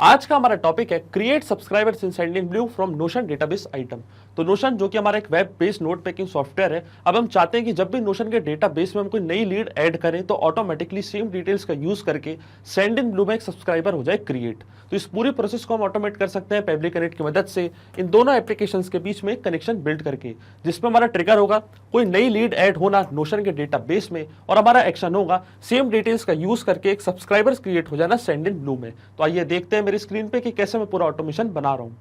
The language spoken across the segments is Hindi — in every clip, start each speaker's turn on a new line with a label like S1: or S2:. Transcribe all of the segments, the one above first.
S1: आज का हमारा टॉपिक है create subscribers in sending blue from Notion database item. तो नोशन जो कि हमारा एक web based note taking software है, अब हम चाहते हैं कि जब भी नोशन के डेटाबेस में हम कोई नई लीड ऐड करें तो ऑटोमेटिकली सेम डिटेल्स का यूज करके सेंड इन ब्लू में एक सब्सक्राइबर हो जाए क्रिएट। तो इस पूरी प्रोसेस को हम ऑटोमेट कर सकते हैं पेबली कनेक्ट की मदद से, इन दोनों एप्लीकेशंस के बीच में कनेक्शन बिल्ड करके, जिसमें हमारा ट्रिगर होगा कोई नई लीड ऐड होना नोशन के डेटाबेस में, और हमारा एक्शन होगा सेम डिटेल्स का यूज करके एक सब्सक्राइबर्स क्रिएट हो जाना सेंड इन ब्लू में। तो आइए देखते हैं मेरी स्क्रीन पे कि कैसे मैं पूरा ऑटोमेशन बना रहा हूँ।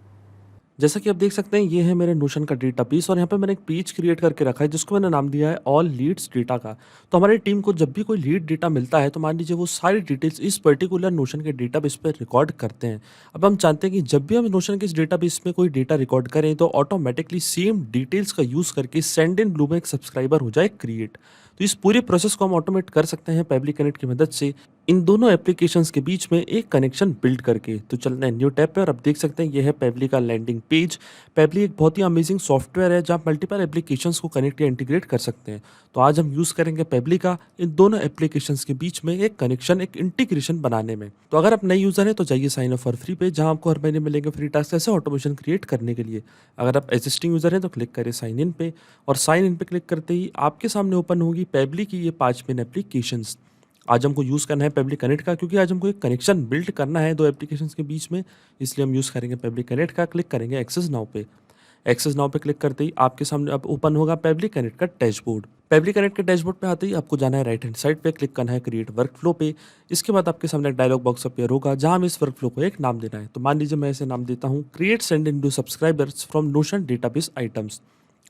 S1: जैसा कि आप देख सकते हैं, ये है मेरे नोशन का डेटाबेस और यहाँ पे मैंने एक पेज क्रिएट करके रखा है जिसको मैंने नाम दिया है ऑल लीड्स डेटा का। तो हमारी टीम को जब भी कोई लीड डेटा मिलता है तो मान लीजिए वो सारी डिटेल्स इस पर्टिकुलर नोशन के डेटाबेस पे रिकॉर्ड करते हैं। अब हम जानते हैं कि जब भी हम नोशन के इस डेटाबेस में कोई डेटा रिकॉर्ड करें तो ऑटोमेटिकली सेम डिटेल्स का यूज करके सेंड इन ब्लू में एक सब्सक्राइबर हो जाए क्रिएट। तो इस पूरे प्रोसेस को हम ऑटोमेट कर सकते हैं पेबली कनेक्ट की मदद से, इन दोनों एप्लीकेशंस के बीच में एक कनेक्शन बिल्ड करके। तो चलते हैं न्यू टैब पे और अब देख सकते हैं ये है पेबली का लैंडिंग पेज। पेबली एक बहुत ही अमेजिंग सॉफ्टवेयर है जहाँ मल्टीपल एप्लीकेशंस को कनेक्ट या इंटीग्रेट कर सकते हैं। तो आज हम यूज़ करेंगे पेबली का इन दोनों एप्लीकेशंस के बीच में एक कनेक्शन, एक इंटीग्रेशन बनाने में। तो अगर आप नए यूज़र हैं तो जाइए साइन अप फॉर फ्री पे, जहाँ आपको हर महीने मिलेंगे फ्री टास्क ऐसे ऑटोमेशन क्रिएट करने के लिए। अगर आप एग्जिस्टिंग यूज़र हैं तो क्लिक करिए साइन इन पे, और साइन इन पे क्लिक करते ही आपके सामने ओपन होगी पेबली की ये 5 मेन एप्लीकेशंस। आज हमको यूज़ करना है पेबली कनेक्ट का, क्योंकि आज हमको एक कनेक्शन बिल्ड करना है दो एप्लीकेशंस के बीच में, इसलिए हम यूज़ करेंगे पेबली कनेक्ट का। क्लिक करेंगे एक्सेस नाउ पे। एक्सेस नाउ पे क्लिक करते ही आपके सामने अब ओपन होगा पेबली कनेक्ट का डैशबोर्ड। पेबली कनेक्ट के डैशबोर्ड पे आते ही आपको जाना है राइट हैंड साइड पे, क्लिक करना है क्रिएट वर्कफ्लो पे। इसके बाद आपके सामने एक डायलॉग बॉक्स अपीयर होगा जहां हमें इस वर्कफ्लो को एक नाम देना है। तो मान लीजिए मैं इसे नाम देता हूँ create send in to subscribers from Notion database items.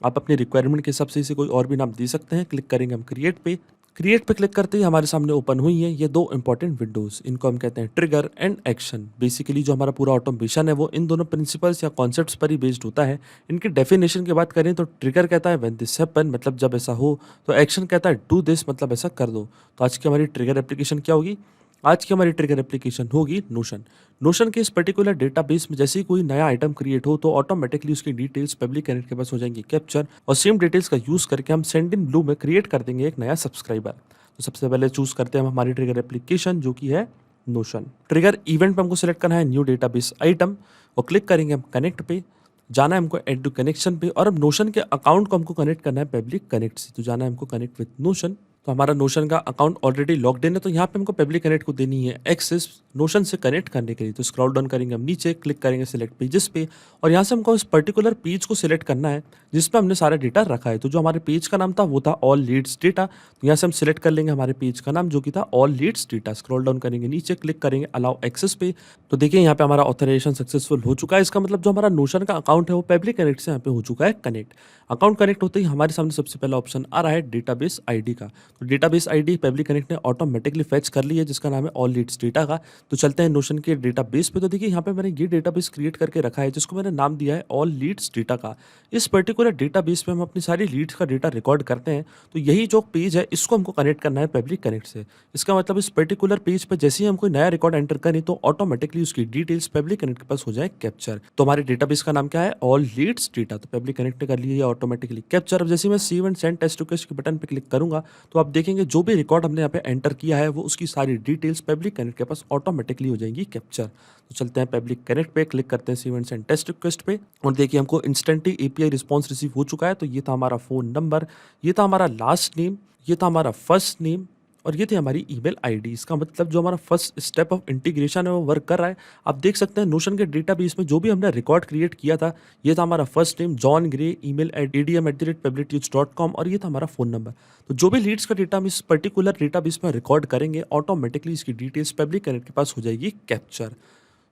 S1: आप अपनी रिक्वायरमेंट के हिसाब से इसे कोई और भी नाम दे सकते हैं। क्लिक करेंगे हम क्रिएट पे। क्रिएट पे क्लिक करते ही हमारे सामने ओपन हुई है ये दो इंपॉर्टेंट विंडोज, इनको हम कहते हैं ट्रिगर एंड एक्शन। बेसिकली जो हमारा पूरा ऑटोमेशन है वो इन दोनों प्रिंसिपल्स या कॉन्सेप्ट्स पर ही बेस्ड होता है। इनकी डेफिनेशन की बात करें तो ट्रिगर कहता है व्हेन दिस हैपन, मतलब जब ऐसा हो। तो एक्शन कहता है डू दिस, मतलब ऐसा कर दो। तो आज की हमारी ट्रिगर एप्लीकेशन क्या होगी? आज की हमारी ट्रिगर एप्लीकेशन होगी नोशन। नोशन के इस पर्टिकुलर डेटाबेस में जैसे ही कोई नया आइटम क्रिएट हो तो ऑटोमेटिकली उसकी डिटेल्स पेबली कनेक्ट के पास हो जाएंगी कैप्चर, और सेम डिटेल्स का यूज करके हम सेंड इन ब्लू में क्रिएट कर देंगे एक नया सब्सक्राइबर। तो सबसे पहले चूज करते हैं हम हमारी ट्रिगर एप्लीकेशन जो कि है नोशन। ट्रिगर इवेंट पे हमको सिलेक्ट करना है न्यू डेटाबेस आइटम, और क्लिक करेंगे हम कनेक्ट पे। जाना है हमको एड टू कनेक्शन पे, और अब नोशन के अकाउंट को हमको कनेक्ट करना है पेबली कनेक्ट से। तो जाना है हमको कनेक्ट विद नोशन। तो हमारा नोशन का अकाउंट ऑलरेडी लॉग्ड इन है, तो यहाँ पे हमको पेबली कनेक्ट को देनी है एक्सेस नोशन से कनेक्ट करने के लिए। तो स्क्रॉल डाउन करेंगे हम नीचे, क्लिक करेंगे सिलेक्ट पेजेस पे, और यहाँ से हमको इस पर्टिकुलर पेज को सिलेक्ट करना है जिस पे हमने सारा डेटा रखा है। तो जो हमारे पेज का नाम था वो था ऑल लीड्स डेटा। तो यहाँ से हम सिलेक्ट कर लेंगे हमारे पेज का नाम जो कि था all leads data. Scroll down करेंगे नीचे, क्लिक करेंगे अलाउ एक्सेस पे। तो देखिए यहाँ पे हमारा ऑथराइजेशन सक्सेसफुल हो चुका है। इसका मतलब जो हमारा नोशन का अकाउंट है वो पेबली कनेक्ट से यहाँ पे हो चुका है कनेक्ट। अकाउंट कनेक्ट होते ही हमारे सामने सबसे पहला ऑप्शन आ रहा है डेटाबेस आईडी का। तो डेटाबेस आईडी पेबली कनेक्ट ने ऑटोमेटिकली फेच कर ली है जिसका नाम है ऑल लीड्स डेटा का। तो चलते हैं नोशन के डेटाबेस पे। तो देखिए यहाँ पे मैंने ये डेटाबेस क्रिएट करके रखा है जिसको मैंने नाम दिया है ऑल लीड्स डेटा का। इस पर्टिकुलर डेटाबेस पे हम अपनी सारी लीड्स का डेटा रिकॉर्ड करते हैं। तो यही जो पेज है इसको हमको कनेक्ट करना है पेबली कनेक्ट से। इसका मतलब इस पर्टिकुलर पेज पे जैसे ही हम कोई नया रिकॉर्ड एंटर करें तो ऑटोमेटिकली उसकी डिटेल्स पेबली कनेक्ट के पास हो जाए कैप्चर। तो हमारे डेटाबेस का नाम क्या है? All leads data. तो पेबली कनेक्ट ने कर लिया ऑटोमेटिकली कैप्चर। अब जैसे मैं save and send test request के बटन पे क्लिक करूंगा तो आप देखेंगे जो भी रिकॉर्ड हमने यहाँ पे एंटर किया है वो उसकी सारी डिटेल्स पेबली कनेक्ट के पास ऑटोमेटिकली हो जाएंगी कैप्चर। तो चलते हैं पेबली कनेक्ट पे, क्लिक करते हैं save and send test request पे, और देखिए हमको इंस्टेंटली एपीआई रिस्पॉन्स रिसीव हो चुका है। तो ये था हमारा फोन नंबर, ये था हमारा लास्ट नेम, ये था हमारा फर्स्ट नेम, और ये थी हमारी ईमेल आईडी। इसका मतलब जो हमारा फर्स्ट स्टेप ऑफ इंटीग्रेशन है वो वर्क कर रहा है। आप देख सकते हैं नोशन के डेटाबेस में जो भी हमने रिकॉर्ड क्रिएट किया था, ये था हमारा first name John grey, email adm@pebblitudes.com, और ये था हमारा फोन नंबर। तो जो भी लीड्स का डेटा हम इस पर्टिकुलर डेटाबेस में रिकॉर्ड करेंगे ऑटोमेटिकली इसकी डिटेल्स पेबली कनेक्ट के पास हो जाएगी कैप्चर।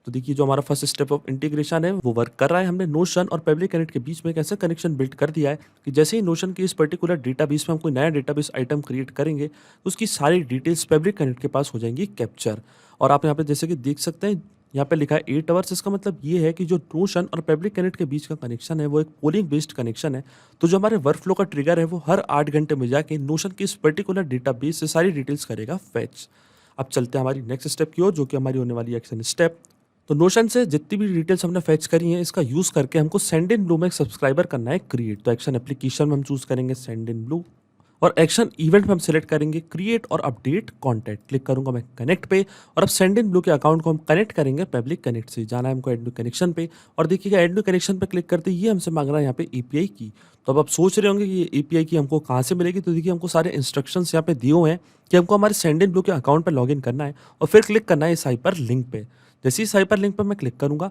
S1: तो देखिए जो हमारा फर्स्ट स्टेप ऑफ इंटीग्रेशन है वो वर्क कर रहा है। हमने नोशन और पेबली कनेक्ट के बीच में एक ऐसा कनेक्शन बिल्ड कर दिया है कि जैसे ही नोशन के इस पर्टिकुलर डेटाबेस में हम कोई नया डेटाबेस आइटम क्रिएट करेंगे तो उसकी सारी डिटेल्स पेबली कनेक्ट के पास हो जाएंगी कैप्चर। और आप यहाँ पे जैसे कि देख सकते हैं यहाँ पे लिखा है 8 आवर्स। इसका मतलब ये है कि जो नोशन और पेबली कनेक्ट के बीच का कनेक्शन है वो एक पोलिंग बेस्ड कनेक्शन है। तो जो हमारे वर्कफ्लो का ट्रिगर है वो हर 8 घंटे में जाके नोशन के इस पर्टिकुलर डेटाबेस से सारी डिटेल्स करेगा फेच। अब चलते हैं हमारी नेक्स्ट स्टेप की ओर जो कि हमारी होने वाली एक्शन स्टेप। तो नोशन से जितनी भी डिटेल्स हमने फेच करी हैं इसका यूज करके हमको सेंड इन ब्लू में एक सब्सक्राइबर करना है क्रिएट। तो एक्शन एप्लीकेशन में हम चूज करेंगे सेंड इन ब्लू, और एक्शन इवेंट में हम सिलेक्ट करेंगे क्रिएट और अपडेट कॉन्टैक्ट। क्लिक करूंगा मैं कनेक्ट पे और अब सेंड इन ब्लू के अकाउंट को हम कनेक्ट करेंगे पब्लिक कनेक्ट से। जाना है हमको एड न्यू कनेक्शन पे और देखिएगा एड न्यू कनेक्शन पे क्लिक करते ही ये हमसे मांग रहा है यहाँ पे एपीआई की। तो अब आप सोच रहे होंगे कि ये एपीआई की हमको कहाँ से मिलेगी, तो देखिए हमको सारे इंस्ट्रक्शंस यहाँ पे दिए हुए हैं कि हमको हमारे सेंड इन ब्लू के अकाउंट पर लॉगिन करना है और फिर क्लिक करना है इस हाइपर लिंक पे। जैसे इस हाइपर लिंक पर मैं क्लिक करूंगा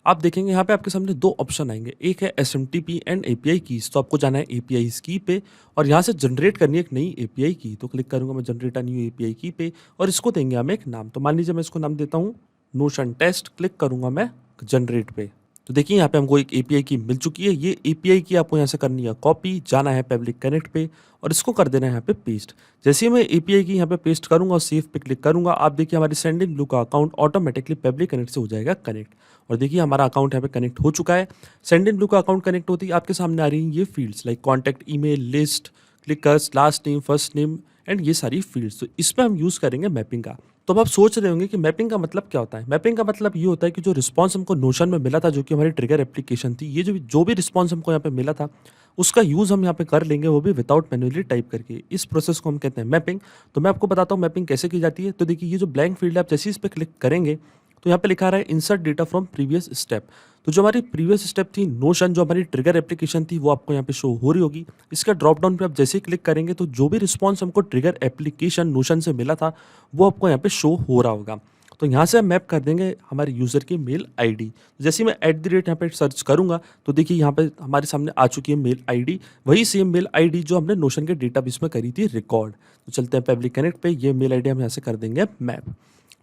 S1: आप देखेंगे यहाँ पे आपके सामने दो ऑप्शन आएंगे, एक है एसएमटीपी एंड एपीआई कीज। तो आपको जाना है एपीआई की पे और यहाँ से जनरेट करनी है एक नई एपीआई की। तो क्लिक करूंगा मैं जनरेट अ न्यू एपीआई की पे और इसको देंगे हम एक नाम। तो मान लीजिए मैं इसको नाम देता हूँ नोशन टेस्ट। क्लिक करूंगा मैं जनरेट पे। तो देखिए यहाँ पे हमको एक एपीआई की मिल चुकी है। ये एपीआई की आपको यहाँ से करनी है कॉपी, जाना है पब्लिक कनेक्ट पे और इसको कर देना है यहाँ पे पेस्ट। जैसे ही मैं एपीआई की यहाँ पे पेस्ट करूंगा और सेव पे क्लिक करूंगा आप देखिए हमारे सेंड इन ब्लू का अकाउंट ऑटोमेटिकली पब्लिक कनेक्ट से हो जाएगा कनेक्ट। और देखिए हमारा अकाउंट यहाँ पे कनेक्ट हो चुका है। सेंड इन ब्लू का अकाउंट कनेक्ट होती है आपके सामने आ रही है ये fields like contact, email, list, clickers, last name, first name and ये सारी फील्ड्स। तो इस पर हम यूज़ करेंगे मैपिंग का। तो अब आप सोच रहे होंगे कि मैपिंग का मतलब क्या होता है। मैपिंग का मतलब ये होता है कि जो रिस्पांस हमको नोशन में मिला था जो कि हमारी ट्रिगर एप्लीकेशन थी, ये जो भी रिस्पांस हमको यहाँ पे मिला था उसका यूज़ हम यहाँ पे कर लेंगे, वो भी विदाउट मैन्युअली टाइप करके। इस प्रोसेस को हम कहते हैं मैपिंग। तो मैं आपको बताता हूँ मैपिंग कैसे की जाती है। तो देखिए ये जो ब्लैंक फील्ड है आप जैसे इस पर क्लिक करेंगे तो यहाँ पे लिखा रहा है insert data from previous step. तो जो हमारी प्रीवियस स्टेप थी नोशन, जो हमारी ट्रिगर एप्लीकेशन थी वो आपको यहाँ पे शो हो रही होगी। इसका ड्रॉप डाउन पे आप जैसे ही क्लिक करेंगे तो जो भी रिस्पांस हमको ट्रिगर एप्लीकेशन नोशन से मिला था वो आपको यहाँ पे शो हो रहा होगा। तो यहाँ से हम मैप कर देंगे हमारे यूज़र की मेल आईडी। जैसे ही मैं @ यहाँ पे सर्च करूँगा तो देखिए यहाँ पे हमारे सामने आ चुकी है मेल आईडी, वही सेम मेल आईडी जो हमने नोशन के डेटाबेस में करी थी रिकॉर्ड। तो चलते हैं पब्लिक कनेक्ट पे, ये मेल आईडी हम यहाँ से कर देंगे मैप।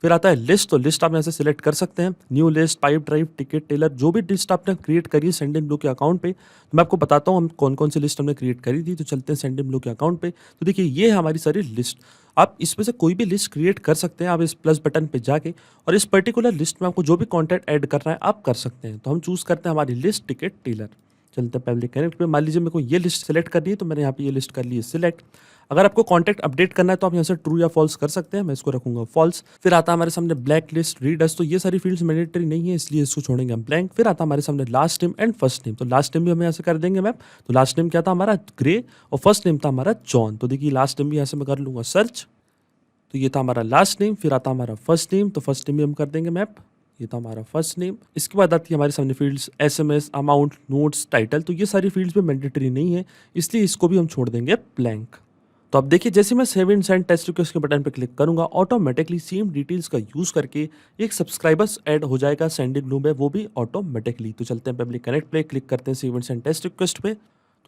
S1: फिर आता है लिस्ट। तो लिस्ट आप यहाँ से सिलेक्ट कर सकते हैं, new list, Pipedrive, Ticket, Tailor, जो भी लिस्ट आपने क्रिएट करी है सेंड इन ब्लू के अकाउंट पे। तो मैं आपको बताता हूँ हम कौन कौन सी लिस्ट हमने क्रिएट करी थी। तो चलते हैं सेंड इन ब्लू के अकाउंट पे। तो देखिए ये है हमारी सारी लिस्ट। आप इसमें से कोई भी लिस्ट क्रिएट कर सकते हैं। आप इस प्लस बटन पे जाके और इस पर्टिकुलर लिस्ट में आपको जो भी कॉन्टैक्ट ऐड करना है आप कर सकते हैं। तो हम चूज़ करते हैं हमारी लिस्ट टिकट टेलर। चलते हैं पब्लिक कनेक्ट पे। मान लीजिए मेरे को ये लिस्ट सेलेक्ट करनी है तो मैंने यहाँ पे ये लिस्ट कर ली है सिलेक्ट। अगर आपको कॉन्टैक्ट अपडेट करना है तो आप यहाँ से ट्रू या फॉल्स कर सकते हैं। मैं इसको रखूंगा फॉल्स। फिर आता है हमारे सामने ब्लैक लिस्ट, रीडर्स। तो ये सारी फील्ड्स मैंडेटरी नहीं है इसलिए इसको छोड़ेंगे हम ब्लैंक। फिर आता है हमारे सामने last name and first name. तो लास्ट नेम भी हम यहाँ से कर देंगे मैप। तो लास्ट नेम क्या था हमारा ग्रे और फर्स्ट नेम था हमारा जॉन। तो देखिए लास्ट नेम भी यहाँ से मैं कर लूंगा सर्च। तो ये था हमारा लास्ट नेम। फिर आता हमारा फर्स्ट नेम, तो फर्स्ट नेम भी हम कर देंगे मैप। ये था हमारा फर्स्ट नेम। इसके बाद आती है हमारे सामने fields SMS, amount, notes, title. तो ये सारी फील्ड्स भी मैंडेटरी नहीं है इसलिए इसको भी हम छोड़ देंगे ब्लैंक। तो अब देखिए जैसे मैं save and send test request के बटन पर क्लिक करूंगा ऑटोमेटिकली सेम डिटेल्स का यूज करके एक सब्सक्राइबर्स ऐड हो जाएगा सेंड इन ब्लू में, वो भी ऑटोमेटिकली। तो चलते हैं पब्लिक कनेक्ट पे, क्लिक करते हैं save and send test request पे।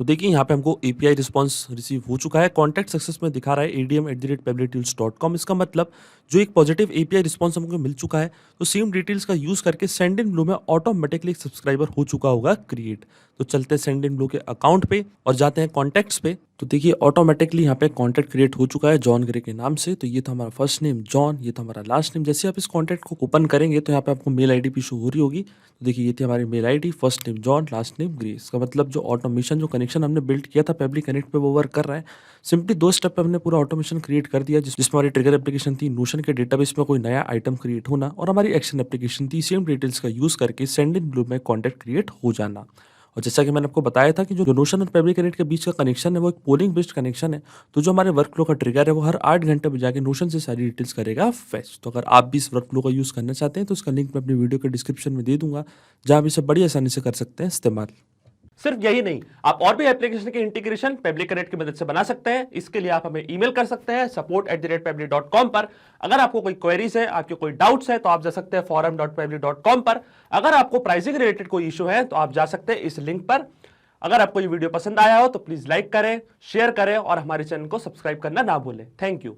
S1: तो देखिए यहाँ पे हमको एपीआई रिस्पांस रिसीव हो चुका है। कॉन्टैक्ट सक्सेस में दिखा रहा है adm@publictools.com। इसका मतलब जो एक पॉजिटिव एपीआई रिस्पांस हमको मिल चुका है तो सेम डिटेल्स का यूज करके सेंड इन ब्लू में ऑटोमेटिकली एक सब्सक्राइबर हो चुका होगा क्रिएट। तो चलते हैं सेंड इन ब्लू के अकाउंट पे और जाते हैं कॉन्टैक्ट्स पे। तो देखिए ऑटोमेटिकली यहाँ पे कॉन्टैक्ट क्रिएट हो चुका है जॉन ग्रे के नाम से। तो ये था हमारा फर्स्ट नेम जॉन, ये था हमारा लास्ट नेम। जैसे आप इस कॉन्टैक्ट को ओपन करेंगे तो यहाँ पे आपको मेल आईडी भी शो हो रही होगी। तो देखिए ये थी हमारी mail ID, first name John, last name Grey. इसका मतलब जो ऑटोमेशन जो कनेक्शन हमने बिल्ड किया था पब्लिक कनेक्ट पे वो वर्क कर रहा है। सिंपली 2 स्टेप पे हमने पूरा ऑटोमेशन क्रिएट कर दिया जिसमें हमारी ट्रिगर एप्लीकेशन थी नोशन के डेटाबेस में कोई नया आइटम क्रिएट होना और हमारी एक्शन एप्लीकेशन थी सेम डिटेल्स का यूज करके सेंड इन ब्लू में कॉन्टैक्ट क्रिएट हो जाना। और जैसा कि मैंने आपको बताया था कि जो नोशन और पब्लिक कनेक्ट के बीच का कनेक्शन है वो एक पोलिंग बेस्ड कनेक्शन है। तो जो हमारे वर्क फ्लो का ट्रिगर है वो हर 8 घंटे में जाके नोशन से सारी डिटेल्स करेगा फेच। तो अगर आप भी इस वर्क फ्लो का यूज़ करना चाहते हैं तो उसका लिंक मैं अपनी वीडियो के डिस्क्रिप्शन में दे दूंगा जहाँ आप इसे बड़ी आसानी से कर सकते हैं इस्तेमाल।
S2: सिर्फ यही नहीं, आप और भी एप्लीकेशन के इंटीग्रेशन पब्लिक कनेक्ट की मदद से बना सकते हैं। इसके लिए आप हमें ईमेल कर सकते हैं support@public.com पर। अगर आपको कोई क्वेरीज है, आपके कोई डाउट्स है तो आप जा सकते हैं forum.public.com पर। अगर आपको प्राइसिंग रिलेटेड कोई इशू है तो आप जा सकते हैं इस लिंक पर। अगर आपको ये वीडियो पसंद आया हो तो प्लीज लाइक करें, शेयर करें और हमारे चैनल को सब्सक्राइब करना ना भूलें। Thank you.